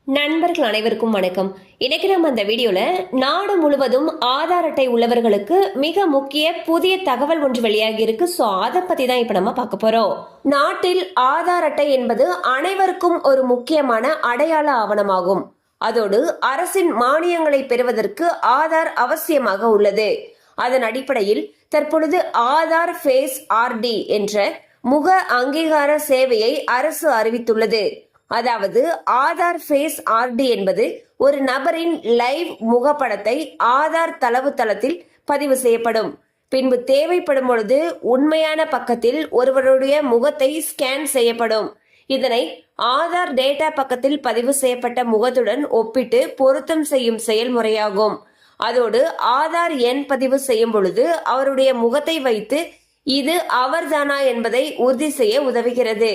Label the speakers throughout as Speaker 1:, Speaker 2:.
Speaker 1: நண்பர்கள் அனைவருக்கும் வணக்கம். இன்னைக்கு நம்ம அந்த வீடியோல நாடு முழுவதும் ஆதார் அட்டை உள்ளவர்களுக்கு மிக முக்கிய புதிய தகவல் ஒன்று வெளியாகி இருக்கு. சோ அதை பத்தி தான் இப்ப நம்ம பார்க்க போறோம். நாட்டில் ஆதார் அட்டை என்பது அனைவருக்கும் ஒரு முக்கியமான அடையாள ஆவணமாகும். அதோடு அரசின் மானியங்களை பெறுவதற்கு ஆதார் அவசியமாக உள்ளது. அதன் அடிப்படையில் தற்பொழுது ஆதார் ஃபேஸ் ஆர்டி என்ற முக அங்கீகார சேவையை அரசு அறிவித்துள்ளது. அதாவது ஆதார் ஃபேஸ் ஆர்டி என்பது ஒரு நபரின் லைவ் முகப்படத்தை ஆதார் தளத்தில் பதிவு செய்யப்படும். பின்பு தேவைப்படும் பொழுது உண்மையான பக்கத்தில் ஒருவருடைய முகத்தை ஸ்கேன் செய்யப்படும். இதனை ஆதார் டேட்டா பக்கத்தில் பதிவு செய்யப்பட்ட முகத்துடன் ஒப்பிட்டு பொருத்தம் செய்யும் செயல்முறையாகும். அதோடு ஆதார் எண் பதிவு செய்யும் பொழுது அவருடைய முகத்தை வைத்து இது அவர்தானா என்பதை உறுதி செய்ய உதவுகிறது.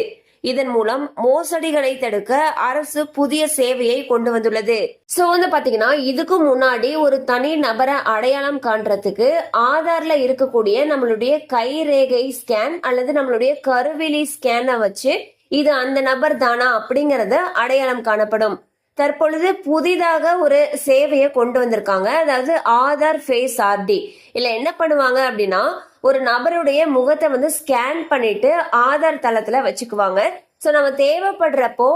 Speaker 1: இதன் மூலம் மோசடிகளை தடுக்க அரசு புதிய சேவையை கொண்டு வந்துள்ளது. சோ பாத்தீங்கன்னா இதுக்கு முன்னாடி ஒரு தனி நபரை அடையாளம் காண்றதுக்கு ஆதார்ல இருக்கக்கூடிய நம்மளுடைய கைரேகை ஸ்கேன் அல்லது நம்மளுடைய கருவிழி ஸ்கேனை வச்சு இது அந்த நபர் தானா அப்படிங்கறத அடையாளம் காணப்படும். தற்பொழுது புதிதாக ஒரு சேவையை கொண்டு வந்திருக்காங்க. அதாவது ஆதார் ஃபேஸ் ஆர்டி. இல்ல என்ன பண்ணுவாங்க அப்படின்னா ஒரு நபருடைய முகத்தை ஸ்கேன் பண்ணிட்டு ஆதார் தளத்துல வச்சுக்குவாங்க. ஸோ நம்ம தேவைப்படுறப்போ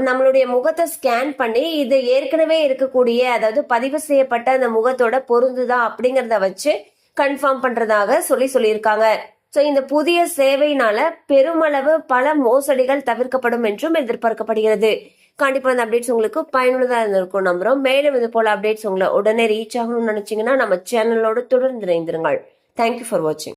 Speaker 1: நம்மளுடைய முகத்தை ஸ்கேன் பண்ணி இது ஏற்கனவே இருக்கக்கூடிய அதாவது பதிவு செய்யப்பட்ட அந்த முகத்தோட பொருந்துதா அப்படிங்கறத வச்சு கன்ஃபார்ம் பண்றதாக சொல்லியிருக்காங்க. ஸோ இந்த புதிய சேவையினால பெருமளவு பல மோசடிகள் தவிர்க்கப்படும் என்றும் எதிர்பார்க்கப்படுகிறது. கண்டிப்பா இந்த அப்டேட்ஸ் உங்களுக்கு பயனுள்ளதா இருந்திருக்கும் நம்புறோம். மேலும் இது போல அப்டேட்ஸ் உங்களை உடனே ரீச் ஆகணும்னு நினைச்சீங்கன்னா நம்ம சேனலோட தொடர்ந்து இணைந்திருங்கள். தேங்க்யூ ஃபார் வாட்சிங்.